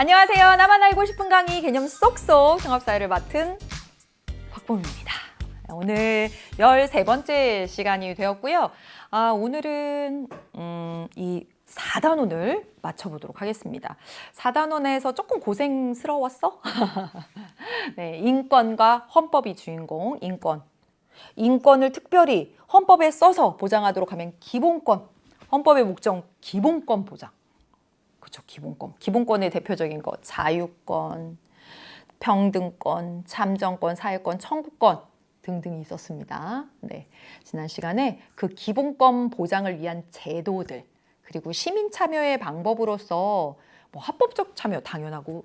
안녕하세요. 나만 알고 싶은 강의 개념 쏙쏙 종합사회를 맡은 곽범입니다. 오늘 13번째 시간이 되었고요. 오늘은 이 4단원을 맞춰보도록 하겠습니다. 4단원에서 조금 고생스러웠어? 네, 인권과 헌법이 주인공, 인권을 특별히 헌법에 써서 보장하도록 하면 기본권, 헌법의 목적 기본권 보장. 그렇죠, 기본권. 기본권의 대표적인 것, 자유권, 평등권, 참정권, 사회권, 청구권 등등이 있었습니다. 네, 지난 시간에 그 기본권 보장을 위한 제도들, 그리고 시민 참여의 방법으로서 합법적 참여 당연하고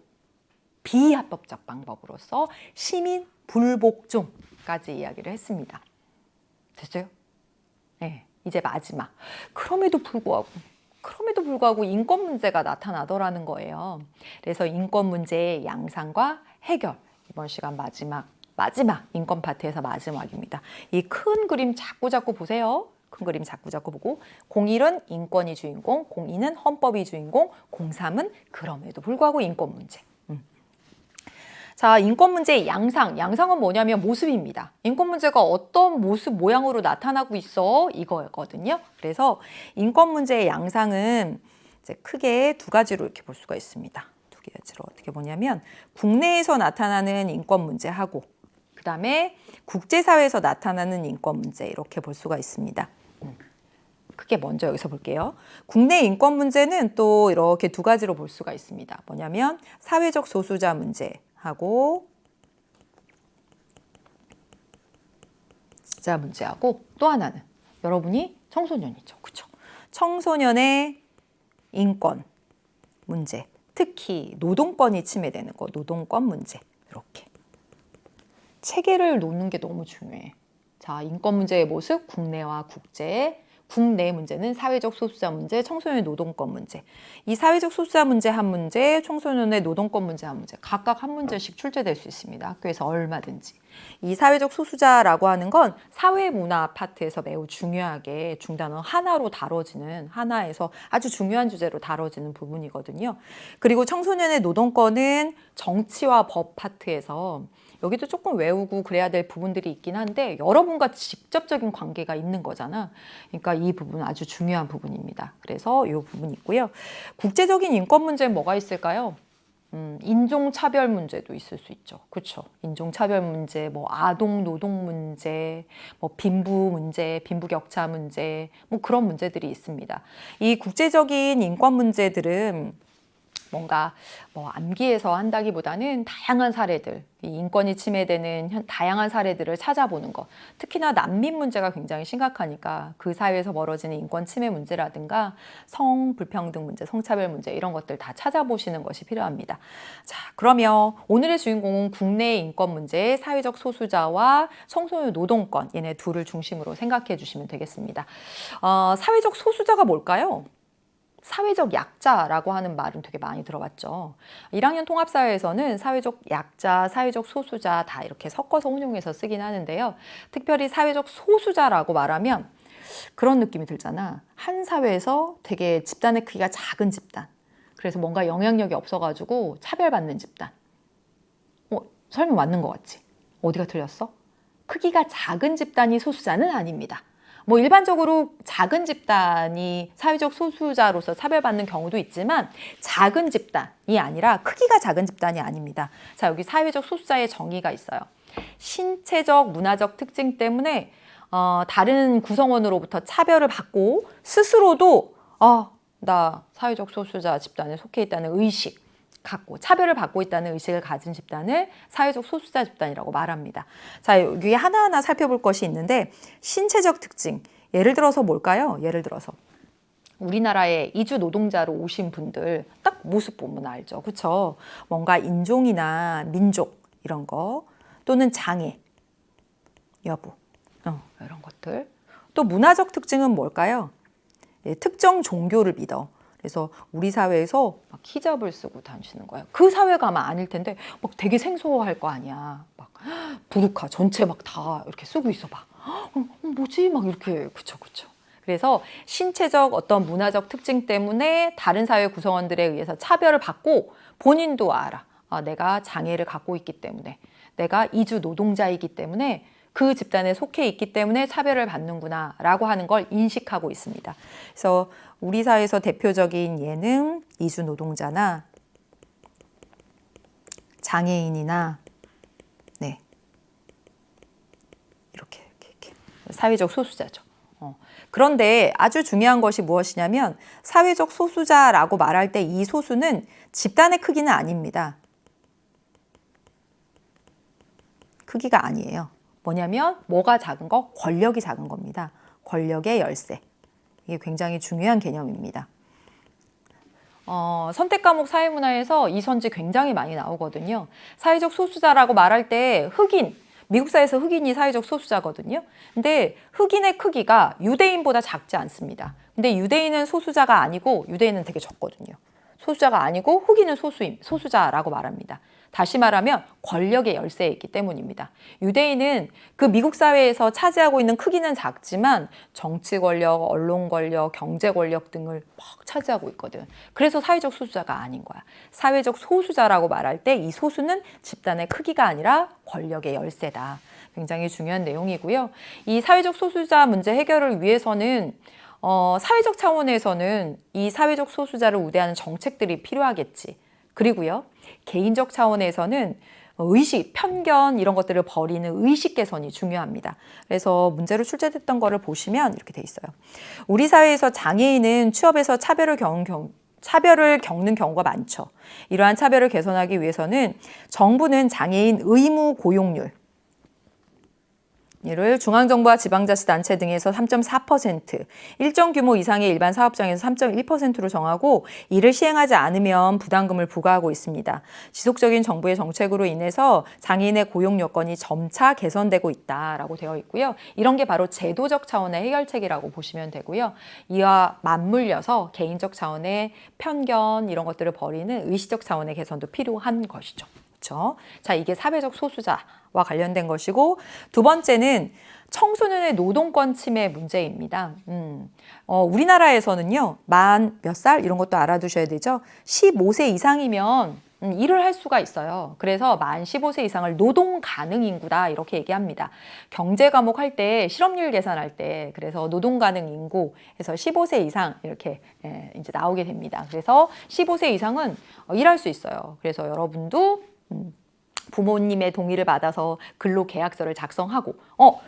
비합법적 방법으로서 시민 불복종까지 이야기를 했습니다. 됐어요? 네, 이제 마지막. 그럼에도 불구하고 인권 문제가 나타나더라는 거예요. 그래서 인권 문제의 양상과 해결, 이번 시간 마지막 인권 파트에서 마지막입니다. 이 큰 그림 자꾸 보세요. 큰 그림 자꾸 보고 01은 인권이 주인공, 02는 헌법이 주인공, 03은 그럼에도 불구하고 인권 문제. 자, 인권 문제의 양상은 뭐냐면 모습입니다. 인권 문제가 어떤 모습, 모양으로 나타나고 있어? 이거거든요. 그래서 인권 문제의 양상은 이제 크게 두 가지로 이렇게 볼 수가 있습니다. 두 가지로 어떻게 보냐면 국내에서 나타나는 인권 문제하고 그 다음에 국제사회에서 나타나는 인권 문제 이렇게 볼 수가 있습니다. 크게 먼저 여기서 볼게요. 국내 인권 문제는 또 이렇게 두 가지로 볼 수가 있습니다. 뭐냐면 사회적 소수자 문제하고 문제하고 또 하나는 여러분이 청소년이죠. 그렇죠? 청소년의 인권 문제, 특히 노동권이 침해되는 거, 노동권 문제 이렇게 체계를 놓는 게 너무 중요해. 자, 인권 문제의 모습, 국내와 국내 문제는 사회적 소수자 문제, 청소년의 노동권 문제. 이 사회적 소수자 문제 한 문제, 청소년의 노동권 문제 한 문제 각각 한 문제씩 출제될 수 있습니다. 학교에서 얼마든지. 이 사회적 소수자라고 하는 건 사회문화 파트에서 매우 중요하게 중단어 하나로 다뤄지는 하나에서 아주 중요한 주제로 다뤄지는 부분이거든요. 그리고 청소년의 노동권은 정치와 법 파트에서 여기도 조금 외우고 그래야 될 부분들이 있긴 한데 여러분과 직접적인 관계가 있는 거잖아. 그러니까 이 부분은 아주 중요한 부분입니다. 그래서 이 부분이 있고요. 국제적인 인권 문제는 뭐가 있을까요? 인종차별 문제도 있을 수 있죠. 그렇죠? 인종차별 문제, 아동 노동 문제, 빈부 문제, 빈부격차 문제, 그런 문제들이 있습니다. 이 국제적인 인권 문제들은 뭔가 암기해서 한다기보다는 다양한 사례들, 이 인권이 침해되는 다양한 사례들을 찾아보는 것. 특히나 난민 문제가 굉장히 심각하니까 그 사회에서 벌어지는 인권 침해 문제라든가 성불평등 문제, 성차별 문제 이런 것들 다 찾아보시는 것이 필요합니다. 자, 그러면 오늘의 주인공은 국내 인권 문제, 사회적 소수자와 청소년 노동권 얘네 둘을 중심으로 생각해 주시면 되겠습니다. 사회적 소수자가 뭘까요? 사회적 약자라고 하는 말은 되게 많이 들어봤죠. 1학년 통합사회에서는 사회적 약자, 사회적 소수자 다 이렇게 섞어서 혼용해서 쓰긴 하는데요. 특별히 사회적 소수자라고 말하면 그런 느낌이 들잖아. 한 사회에서 되게 집단의 크기가 작은 집단. 그래서 뭔가 영향력이 없어가지고 차별받는 집단. 설명 맞는 것 같지? 어디가 틀렸어? 크기가 작은 집단이 소수자는 아닙니다. 일반적으로 작은 집단이 사회적 소수자로서 차별받는 경우도 있지만 작은 집단이 아니라 크기가 작은 집단이 아닙니다. 자, 여기 사회적 소수자의 정의가 있어요. 신체적, 문화적 특징 때문에 다른 구성원으로부터 차별을 받고 스스로도 나 사회적 소수자 집단에 속해 있다는 의식 갖고 차별을 받고 있다는 의식을 가진 집단을 사회적 소수자 집단이라고 말합니다. 자, 여기 하나하나 살펴볼 것이 있는데 신체적 특징, 예를 들어서 뭘까요? 예를 들어서 우리나라에 이주 노동자로 오신 분들 딱 모습 보면 알죠. 그렇죠? 뭔가 인종이나 민족 이런 거 또는 장애 여부 이런 것들. 또 문화적 특징은 뭘까요? 특정 종교를 믿어. 그래서 우리 사회에서 막 히잡을 쓰고 다니시는 거예요. 그 사회가 아마 아닐 텐데 막 되게 생소할 거 아니야. 막 부르카 전체 막 다 이렇게 쓰고 있어 봐. 뭐지? 막 이렇게 그쵸. 그래서 신체적 어떤 문화적 특징 때문에 다른 사회 구성원들에 의해서 차별을 받고 본인도 알아. 내가 장애를 갖고 있기 때문에, 내가 이주 노동자이기 때문에 그 집단에 속해 있기 때문에 차별을 받는구나 라고 하는 걸 인식하고 있습니다. 그래서 우리 사회에서 대표적인 예는 이주 노동자나 장애인이나 네, 이렇게 사회적 소수자죠. 그런데 아주 중요한 것이 무엇이냐면 사회적 소수자라고 말할 때 이 소수는 집단의 크기는 아닙니다. 크기가 아니에요. 뭐냐면 뭐가 작은 거? 권력이 작은 겁니다. 권력의 열세. 이게 굉장히 중요한 개념입니다. 선택 과목 사회문화에서 이 선지 굉장히 많이 나오거든요. 사회적 소수자라고 말할 때 흑인, 미국 사회에서 흑인이 사회적 소수자거든요. 근데 흑인의 크기가 유대인보다 작지 않습니다. 근데 유대인은 소수자가 아니고, 유대인은 되게 적거든요. 소수자가 아니고 흑인은 소수자라고 말합니다. 다시 말하면 권력의 열세에 있기 때문입니다. 유대인은 그 미국 사회에서 차지하고 있는 크기는 작지만 정치 권력, 언론 권력, 경제 권력 등을 막 차지하고 있거든. 그래서 사회적 소수자가 아닌 거야. 사회적 소수자라고 말할 때 이 소수는 집단의 크기가 아니라 권력의 열세다. 굉장히 중요한 내용이고요. 이 사회적 소수자 문제 해결을 위해서는 사회적 차원에서는 이 사회적 소수자를 우대하는 정책들이 필요하겠지. 그리고요, 개인적 차원에서는 의식, 편견 이런 것들을 버리는 의식 개선이 중요합니다. 그래서 문제로 출제됐던 거를 보시면 이렇게 돼 있어요. 우리 사회에서 장애인은 취업에서 차별을 겪는 경우가 많죠. 이러한 차별을 개선하기 위해서는 정부는 장애인 의무 고용률 를 중앙정부와 지방자치단체 등에서 3.4%, 일정 규모 이상의 일반 사업장에서 3.1%로 정하고 이를 시행하지 않으면 부담금을 부과하고 있습니다. 지속적인 정부의 정책으로 인해서 장애인의 고용 여건이 점차 개선되고 있다라고 되어 있고요. 이런 게 바로 제도적 차원의 해결책이라고 보시면 되고요. 이와 맞물려서 개인적 차원의 편견 이런 것들을 버리는 의식적 차원의 개선도 필요한 것이죠. 그렇죠? 자, 이게 사회적 소수자와 관련된 것이고, 두 번째는 청소년의 노동권 침해 문제입니다. 우리나라에서는요, 만 몇 살 이런 것도 알아두셔야 되죠. 15세 이상이면 일을 할 수가 있어요. 그래서 만 15세 이상을 노동 가능 인구다 이렇게 얘기합니다. 경제 과목 할 때 실업률 계산할 때 그래서 노동 가능 인구에서 15세 이상 이렇게 이제 나오게 됩니다. 그래서 15세 이상은 일할 수 있어요. 그래서 여러분도 부모님의 동의를 받아서 근로계약서를 작성하고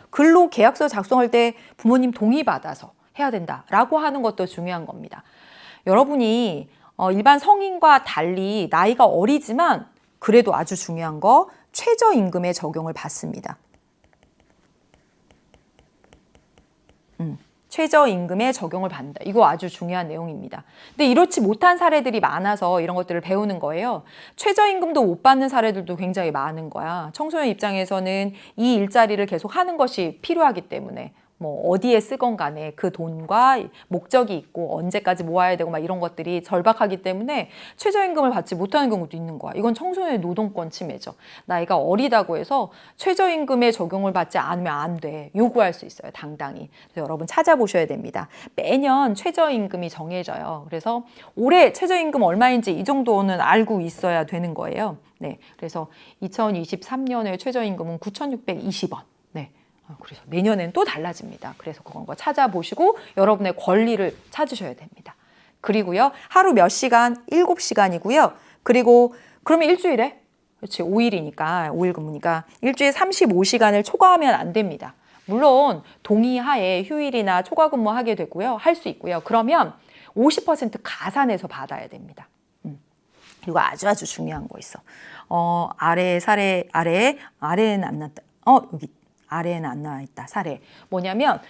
근로계약서 작성할 때 부모님 동의 받아서 해야 된다라고 하는 것도 중요한 겁니다. 여러분이 일반 성인과 달리 나이가 어리지만 그래도 아주 중요한 거 최저임금의 적용을 받습니다. 최저임금의 적용을 받는다. 이거 아주 중요한 내용입니다. 근데 이렇지 못한 사례들이 많아서 이런 것들을 배우는 거예요. 최저임금도 못 받는 사례들도 굉장히 많은 거야. 청소년 입장에서는 이 일자리를 계속 하는 것이 필요하기 때문에 뭐 어디에 쓰건 간에 그 돈과 목적이 있고 언제까지 모아야 되고 막 이런 것들이 절박하기 때문에 최저임금을 받지 못하는 경우도 있는 거야. 이건 청소년의 노동권 침해죠. 나이가 어리다고 해서 최저임금에 적용을 받지 않으면 안 돼. 요구할 수 있어요. 당당히. 그래서 여러분 찾아보셔야 됩니다. 매년 최저임금이 정해져요. 그래서 올해 최저임금 얼마인지 이 정도는 알고 있어야 되는 거예요. 네, 그래서 2023년의 최저임금은 9,620원. 네. 그래서 내년엔 또 달라집니다. 그래서 그건 거 찾아보시고 여러분의 권리를 찾으셔야 됩니다. 그리고요, 하루 몇 시간? 7시간이고요. 그리고 그러면 일주일에? 그렇지, 5일이니까, 5일 근무니까 일주일에 35시간을 초과하면 안 됩니다. 물론 동의하에 휴일이나 초과 근무하게 되고요. 할 수 있고요. 그러면 50% 가산해서 받아야 됩니다. 이거 아주 중요한 거 있어. 아래에 아래에는 안 났다. 여기 아래에는 안 나와 있다. 사례. 뭐냐면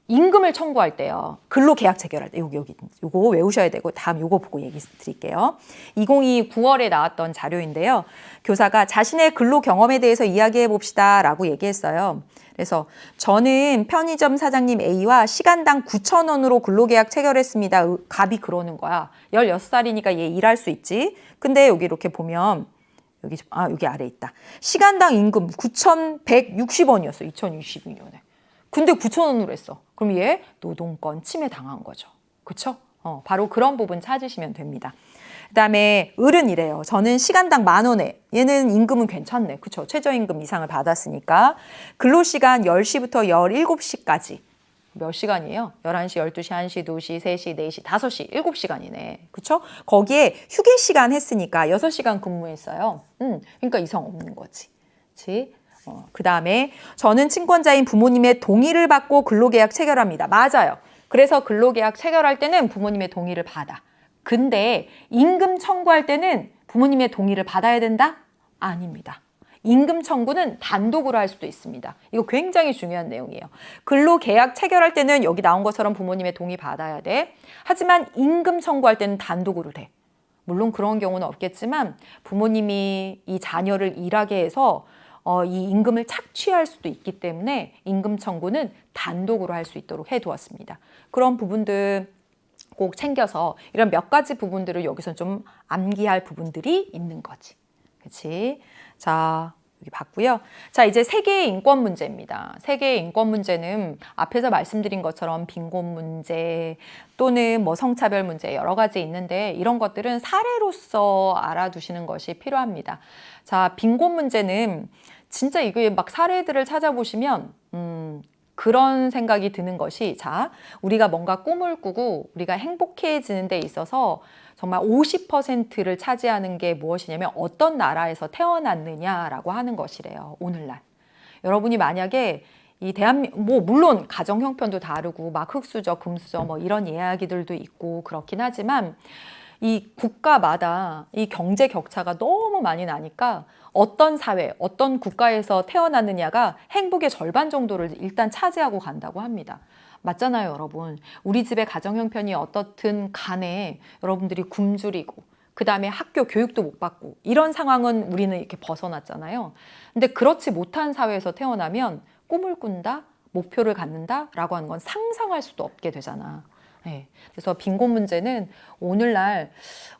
임금을 청구할 때요. 근로계약 체결할 때 요거 외우셔야 되고 다음 요거 보고 얘기 드릴게요. 2022 9월에 나왔던 자료인데요. 교사가 자신의 근로 경험에 대해서 이야기해 봅시다 라고 얘기했어요. 그래서 저는 편의점 사장님 A와 시간당 9,000원으로 근로계약 체결했습니다. 갑이 그러는 거야. 16살이니까 얘 일할 수 있지. 근데 여기 이렇게 보면 여기 아래 있다. 시간당 임금 9,160원이었어. 2022년에. 근데 9천 원으로 했어. 그럼 얘 노동권 침해 당한 거죠. 그쵸? 바로 그런 부분 찾으시면 됩니다. 그다음에 을은 이래요. 저는 시간당 10,000원에 얘는 임금은 괜찮네. 그쵸? 최저임금 이상을 받았으니까. 근로시간 10시부터 17시까지 몇 시간이에요? 11시, 12시, 1시, 2시, 3시, 4시, 5시, 7시간이네. 그쵸? 거기에 휴게 시간 했으니까 6시간 근무했어요. 그러니까 이상 없는 거지. 그치? 그 다음에 저는 친권자인 부모님의 동의를 받고 근로계약 체결합니다. 맞아요. 그래서 근로계약 체결할 때는 부모님의 동의를 받아. 근데 임금 청구할 때는 부모님의 동의를 받아야 된다? 아닙니다. 임금 청구는 단독으로 할 수도 있습니다. 이거 굉장히 중요한 내용이에요. 근로계약 체결할 때는 여기 나온 것처럼 부모님의 동의 받아야 돼. 하지만 임금 청구할 때는 단독으로 돼. 물론 그런 경우는 없겠지만 부모님이 이 자녀를 일하게 해서 이 임금을 착취할 수도 있기 때문에 임금 청구는 단독으로 할 수 있도록 해두었습니다. 그런 부분들 꼭 챙겨서 이런 몇 가지 부분들을 여기서 좀 암기할 부분들이 있는 거지. 그렇지? 자, 여기 봤고요. 자, 이제 세계의 인권 문제입니다. 세계의 인권 문제는 앞에서 말씀드린 것처럼 빈곤 문제 또는 뭐 성차별 문제 여러 가지 있는데 이런 것들은 사례로서 알아두시는 것이 필요합니다. 자, 빈곤 문제는 진짜 이게 막 사례들을 찾아보시면 그런 생각이 드는 것이 자, 우리가 뭔가 꿈을 꾸고 우리가 행복해지는 데 있어서 정말 50%를 차지하는 게 무엇이냐면 어떤 나라에서 태어났느냐라고 하는 것이래요. 오늘날. 여러분이 만약에 이 뭐 물론 가정 형편도 다르고 막 흑수저, 금수저 뭐 이런 이야기들도 있고 그렇긴 하지만 이 국가마다 이 경제 격차가 너무 많이 나니까 어떤 사회, 어떤 국가에서 태어났느냐가 행복의 절반 정도를 일단 차지하고 간다고 합니다. 맞잖아요, 여러분. 우리 집의 가정 형편이 어떻든 간에 여러분들이 굶주리고 그 다음에 학교 교육도 못 받고 이런 상황은 우리는 이렇게 벗어났잖아요. 근데 그렇지 못한 사회에서 태어나면 꿈을 꾼다, 목표를 갖는다라고 하는 건 상상할 수도 없게 되잖아. 네. 그래서 빈곤 문제는 오늘날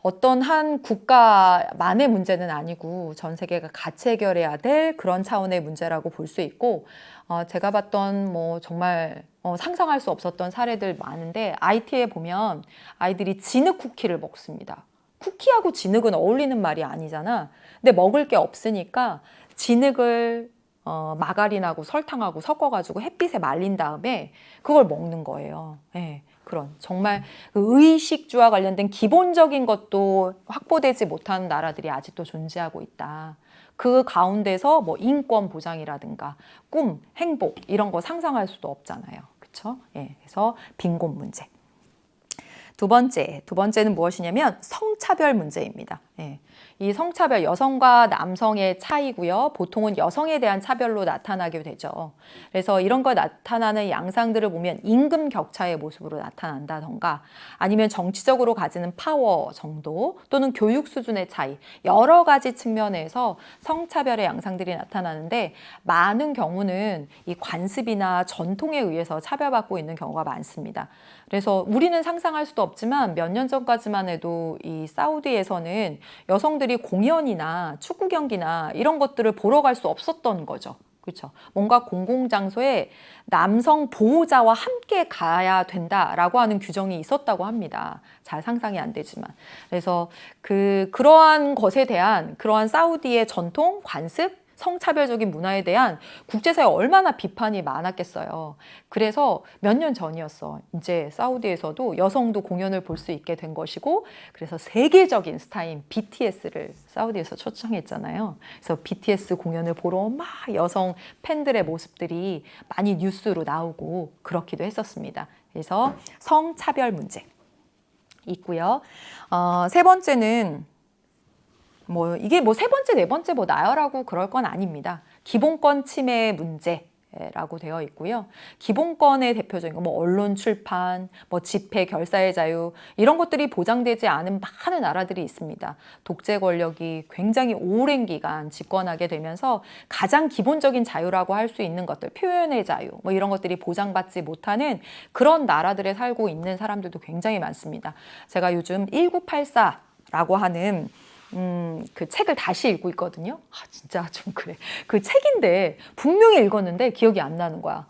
어떤 한 국가만의 문제는 아니고 전 세계가 같이 해결해야 될 그런 차원의 문제라고 볼 수 있고 제가 봤던 뭐 정말 상상할 수 없었던 사례들 많은데 IT에 보면 아이들이 진흙 쿠키를 먹습니다. 쿠키하고 진흙은 어울리는 말이 아니잖아. 근데 먹을 게 없으니까 진흙을 마가린하고 설탕하고 섞어가지고 햇빛에 말린 다음에 그걸 먹는 거예요. 네. 그런 정말 그 의식주와 관련된 기본적인 것도 확보되지 못한 나라들이 아직도 존재하고 있다. 그 가운데서 뭐 인권 보장이라든가 꿈, 행복 이런 거 상상할 수도 없잖아요. 그렇죠? 예, 그래서 빈곤 문제. 두 번째는 무엇이냐면 성차별 문제입니다. 예. 이 성차별, 여성과 남성의 차이고요. 보통은 여성에 대한 차별로 나타나게 되죠. 그래서 이런 거 나타나는 양상들을 보면 임금 격차의 모습으로 나타난다던가 아니면 정치적으로 가지는 파워 정도 또는 교육 수준의 차이 여러 가지 측면에서 성차별의 양상들이 나타나는데 많은 경우는 이 관습이나 전통에 의해서 차별받고 있는 경우가 많습니다. 그래서 우리는 상상할 수도 없지만 몇 년 전까지만 해도 이 사우디에서는 여성들이 공연이나 축구 경기나 이런 것들을 보러 갈 수 없었던 거죠. 그렇죠. 뭔가 공공장소에 남성 보호자와 함께 가야 된다라고 하는 규정이 있었다고 합니다. 잘 상상이 안 되지만. 그래서 그러한 것에 대한 그러한 사우디의 전통, 관습, 성차별적인 문화에 대한 국제사회에 얼마나 비판이 많았겠어요. 그래서 몇 년 전이었어. 이제 사우디에서도 여성도 공연을 볼 수 있게 된 것이고 그래서 세계적인 스타인 BTS를 사우디에서 초청했잖아요. 그래서 BTS 공연을 보러 막 여성 팬들의 모습들이 많이 뉴스로 나오고 그렇기도 했었습니다. 그래서 성차별 문제 있고요. 세 번째는 뭐 이게 뭐 세 번째, 네 번째 뭐 나열하고 그럴 건 아닙니다. 기본권 침해 문제라고 되어 있고요. 기본권의 대표적인 거 뭐 언론 출판, 뭐 집회, 결사의 자유 이런 것들이 보장되지 않은 많은 나라들이 있습니다. 독재 권력이 굉장히 오랜 기간 집권하게 되면서 가장 기본적인 자유라고 할 수 있는 것들, 표현의 자유 뭐 이런 것들이 보장받지 못하는 그런 나라들에 살고 있는 사람들도 굉장히 많습니다. 제가 요즘 1984라고 하는 그 책을 다시 읽고 있거든요. 진짜 좀 그래. 그 책인데 분명히 읽었는데 기억이 안 나는 거야.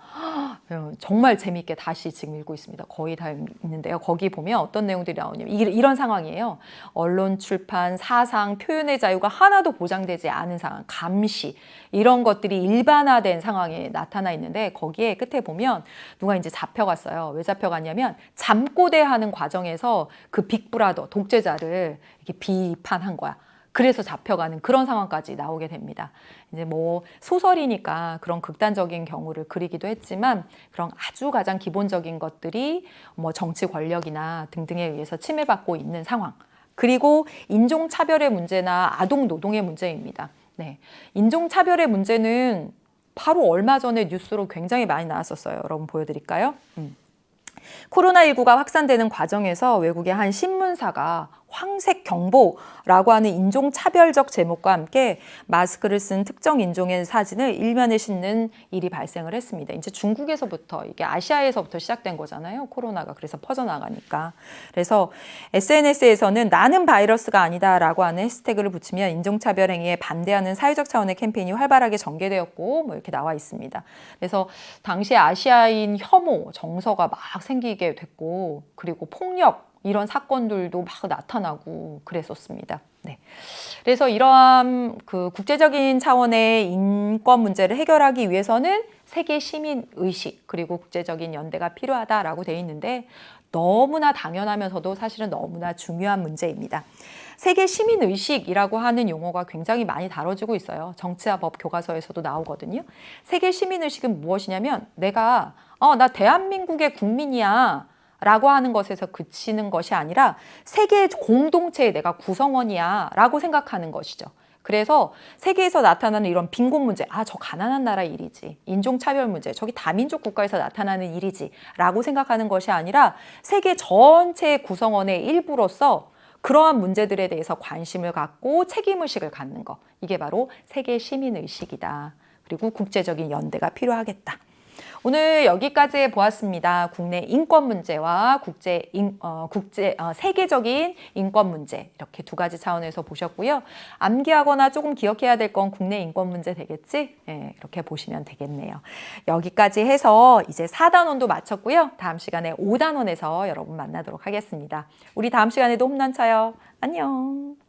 정말 재미있게 다시 지금 읽고 있습니다. 거의 다 있는데요. 거기 보면 어떤 내용들이 나오냐면 이런 상황이에요. 언론, 출판, 사상, 표현의 자유가 하나도 보장되지 않은 상황, 감시 이런 것들이 일반화된 상황에 나타나 있는데 거기에 끝에 보면 누가 이제 잡혀갔어요. 왜 잡혀갔냐면 잠꼬대하는 과정에서 그 빅브라더 독재자를 이렇게 비판한 거야. 그래서 잡혀가는 그런 상황까지 나오게 됩니다. 이제 뭐 소설이니까 그런 극단적인 경우를 그리기도 했지만 그런 아주 가장 기본적인 것들이 뭐 정치 권력이나 등등에 의해서 침해받고 있는 상황. 그리고 인종차별의 문제나 아동 노동의 문제입니다. 네. 인종차별의 문제는 바로 얼마 전에 뉴스로 굉장히 많이 나왔었어요. 여러분 보여드릴까요? 코로나19가 확산되는 과정에서 외국의 한 신문사가 황색 경보라고 하는 인종차별적 제목과 함께 마스크를 쓴 특정 인종의 사진을 일면에 싣는 일이 발생을 했습니다. 이제 중국에서부터 이게 아시아에서부터 시작된 거잖아요. 코로나가 그래서 퍼져나가니까. 그래서 SNS에서는 나는 바이러스가 아니다라고 하는 해시태그를 붙이면 인종차별 행위에 반대하는 사회적 차원의 캠페인이 활발하게 전개되었고 뭐 이렇게 나와 있습니다. 그래서 당시 아시아인 혐오, 정서가 막 생기게 됐고 그리고 폭력 이런 사건들도 막 나타나고 그랬었습니다. 네. 그래서 이러한 그 국제적인 차원의 인권 문제를 해결하기 위해서는 세계 시민 의식 그리고 국제적인 연대가 필요하다라고 되어 있는데 너무나 당연하면서도 사실은 너무나 중요한 문제입니다. 세계 시민 의식이라고 하는 용어가 굉장히 많이 다뤄지고 있어요. 정치와 법 교과서에서도 나오거든요. 세계 시민 의식은 무엇이냐면 내가 나 대한민국의 국민이야. 라고 하는 것에서 그치는 것이 아니라 세계 공동체의 내가 구성원이야 라고 생각하는 것이죠. 그래서 세계에서 나타나는 이런 빈곤 문제, 저 가난한 나라의 일이지. 인종차별 문제, 저기 다민족 국가에서 나타나는 일이지 라고 생각하는 것이 아니라 세계 전체의 구성원의 일부로서 그러한 문제들에 대해서 관심을 갖고 책임의식을 갖는 것. 이게 바로 세계 시민의식이다. 그리고 국제적인 연대가 필요하겠다. 오늘 여기까지 보았습니다. 국내 인권 문제와 세계적인 인권 문제 이렇게 두 가지 차원에서 보셨고요. 암기하거나 조금 기억해야 될 건 국내 인권 문제 되겠지? 네, 이렇게 보시면 되겠네요. 여기까지 해서 이제 4단원도 마쳤고요. 다음 시간에 5단원에서 여러분 만나도록 하겠습니다. 우리 다음 시간에도 홈런 쳐요. 안녕.